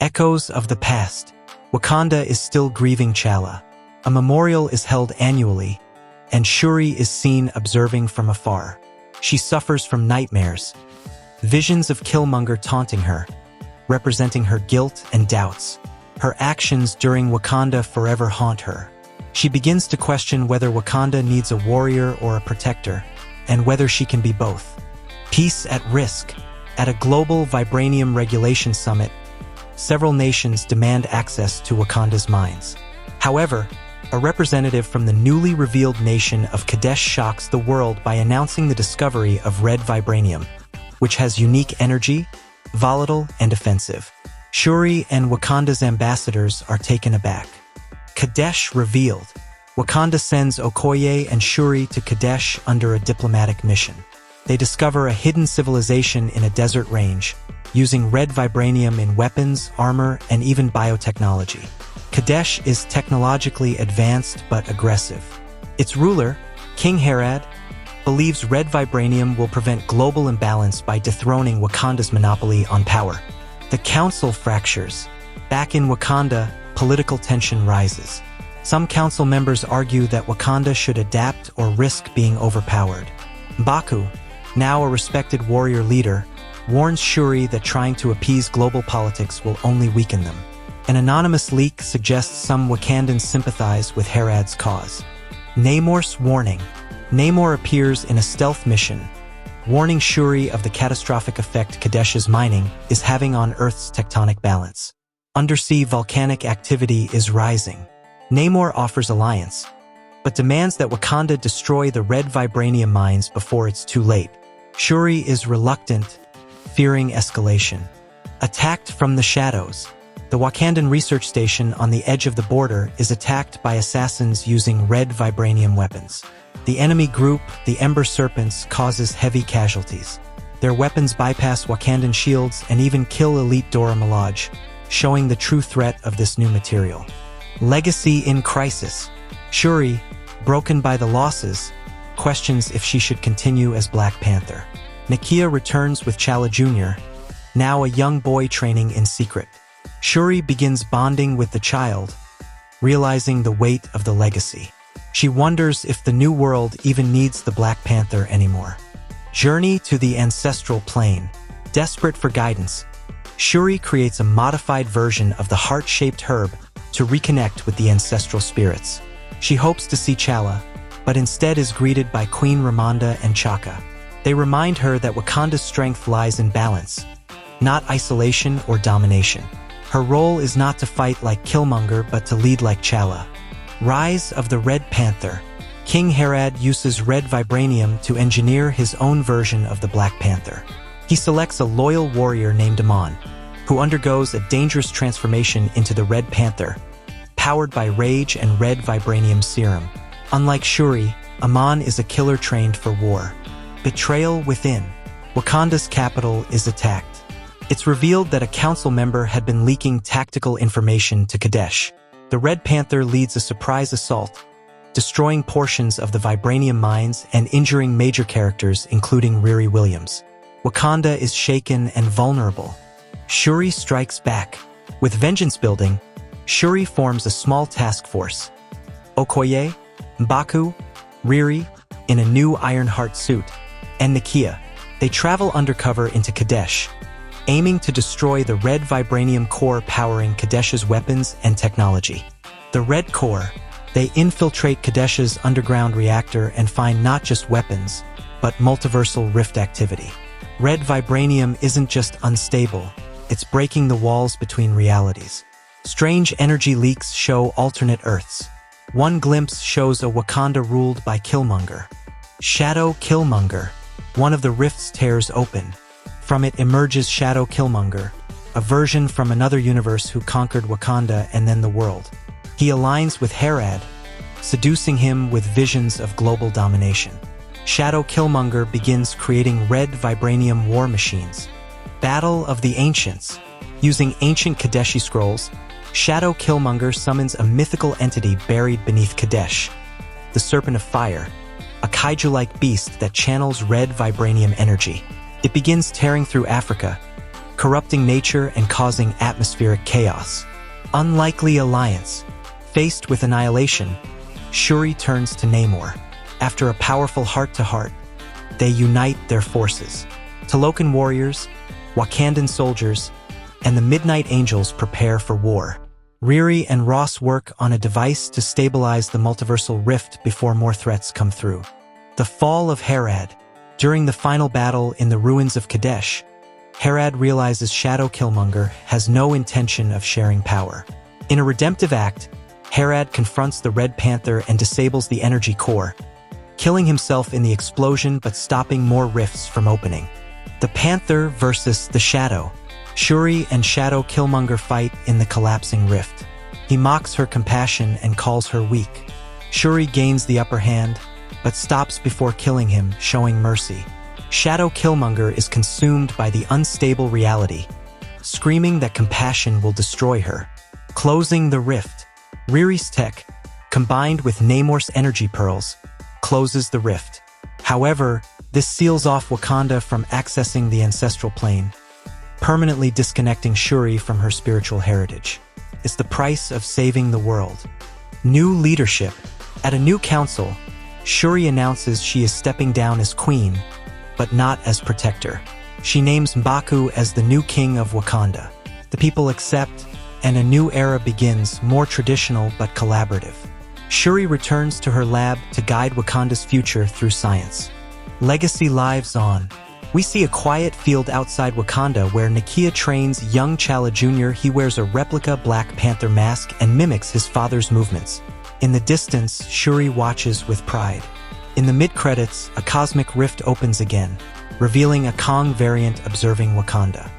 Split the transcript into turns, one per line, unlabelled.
Echoes of the past. Wakanda is still grieving T'Challa. A memorial is held annually, and Shuri is seen observing from afar. She suffers from nightmares, visions of Killmonger taunting her, representing her guilt and doubts. Her actions during Wakanda Forever haunt her. She begins to question whether Wakanda needs a warrior or a protector, and whether she can be both. Peace at risk. At a global vibranium regulation summit, several nations demand access to Wakanda's mines. However, a representative from the newly revealed nation of Kadesh shocks the world by announcing the discovery of red vibranium, which has unique energy, volatile and offensive. Shuri and Wakanda's ambassadors are taken aback. Kadesh revealed. Wakanda sends Okoye and Shuri to Kadesh under a diplomatic mission. They discover a hidden civilization in a desert range, using red vibranium in weapons, armor, and even biotechnology. Kadesh is technologically advanced but aggressive. Its ruler, King Herod, believes red vibranium will prevent global imbalance by dethroning Wakanda's monopoly on power. The council fractures. Back in Wakanda, political tension rises. Some council members argue that Wakanda should adapt or risk being overpowered. M'Baku, now a respected warrior leader, warns Shuri that trying to appease global politics will only weaken them. An anonymous leak suggests some Wakandans sympathize with Herod's cause. Namor's warning. Namor appears in a stealth mission, warning Shuri of the catastrophic effect Kadesh's mining is having on Earth's tectonic balance. Undersea volcanic activity is rising. Namor offers alliance, but demands that Wakanda destroy the red vibranium mines before it's too late. Shuri is reluctant, fearing escalation. Attacked from the shadows. The Wakandan research station on the edge of the border is attacked by assassins using red vibranium weapons. The enemy group, the Ember Serpents, causes heavy casualties. Their weapons bypass Wakandan shields and even kill elite Dora Milaje, showing the true threat of this new material. Legacy in crisis. Shuri, broken by the losses, questions if she should continue as Black Panther. Nakia returns with T'Challa Jr., now a young boy training in secret. Shuri begins bonding with the child, realizing the weight of the legacy. She wonders if the new world even needs the Black Panther anymore. Journey to the ancestral plane. Desperate for guidance, Shuri creates a modified version of the heart-shaped herb to reconnect with the ancestral spirits. She hopes to see T'Challa, but instead is greeted by Queen Ramonda and Chaka. They remind her that Wakanda's strength lies in balance, not isolation or domination. Her role is not to fight like Killmonger but to lead like T'Challa. Rise of the Red Panther. King Herod uses red vibranium to engineer his own version of the Black Panther. He selects a loyal warrior named Amon, who undergoes a dangerous transformation into the Red Panther, powered by rage and red vibranium serum. Unlike Shuri, Amon is a killer trained for war. Betrayal within. Wakanda's capital is attacked. It's revealed that a council member had been leaking tactical information to Kadesh. The Red Panther leads a surprise assault, destroying portions of the vibranium mines and injuring major characters including Riri Williams. Wakanda is shaken and vulnerable. Shuri strikes back. With vengeance building, Shuri forms a small task force. Okoye, M'Baku, Riri, in a new Ironheart suit, and Nakia. They travel undercover into Kadesh, aiming to destroy the red vibranium core powering Kadesh's weapons and technology. The Red Core. They infiltrate Kadesh's underground reactor and find not just weapons, but multiversal rift activity. Red vibranium isn't just unstable, it's breaking the walls between realities. Strange energy leaks show alternate Earths. One glimpse shows a Wakanda ruled by Killmonger. Shadow Killmonger. One of the rifts tears open. From it emerges Shadow Killmonger, a version from another universe who conquered Wakanda and then the world. He aligns with Herod, seducing him with visions of global domination. Shadow Killmonger begins creating red vibranium war machines. Battle of the Ancients. Using ancient Kadeshi scrolls, Shadow Killmonger summons a mythical entity buried beneath Kadesh, the Serpent of Fire, a kaiju-like beast that channels red vibranium energy. It begins tearing through Africa, corrupting nature and causing atmospheric chaos. Unlikely alliance. Faced with annihilation, Shuri turns to Namor. After a powerful heart-to-heart, they unite their forces. Talokan warriors, Wakandan soldiers, and the Midnight Angels prepare for war. Riri and Ross work on a device to stabilize the multiversal rift before more threats come through. The fall of Herad. During the final battle in the ruins of Kadesh, Herad realizes Shadow Killmonger has no intention of sharing power. In a redemptive act, Herad confronts the Red Panther and disables the energy core, killing himself in the explosion but stopping more rifts from opening. The Panther versus the Shadow. Shuri and Shadow Killmonger fight in the collapsing rift. He mocks her compassion and calls her weak. Shuri gains the upper hand, but stops before killing him, showing mercy. Shadow Killmonger is consumed by the unstable reality, screaming that compassion will destroy her. Closing the rift. Riri's tech, combined with Namor's energy pearls, closes the rift. However, this seals off Wakanda from accessing the ancestral plane, permanently disconnecting Shuri from her spiritual heritage. It's the price of saving the world. New leadership. At a new council, Shuri announces she is stepping down as queen, but not as protector. She names M'Baku as the new king of Wakanda. The people accept, and a new era begins, more traditional but collaborative. Shuri returns to her lab to guide Wakanda's future through science. Legacy lives on. We see a quiet field outside Wakanda where Nakia trains young T'Challa Jr. He wears a replica Black Panther mask and mimics his father's movements. In the distance, Shuri watches with pride. In the mid-credits, a cosmic rift opens again, revealing a Kang variant observing Wakanda.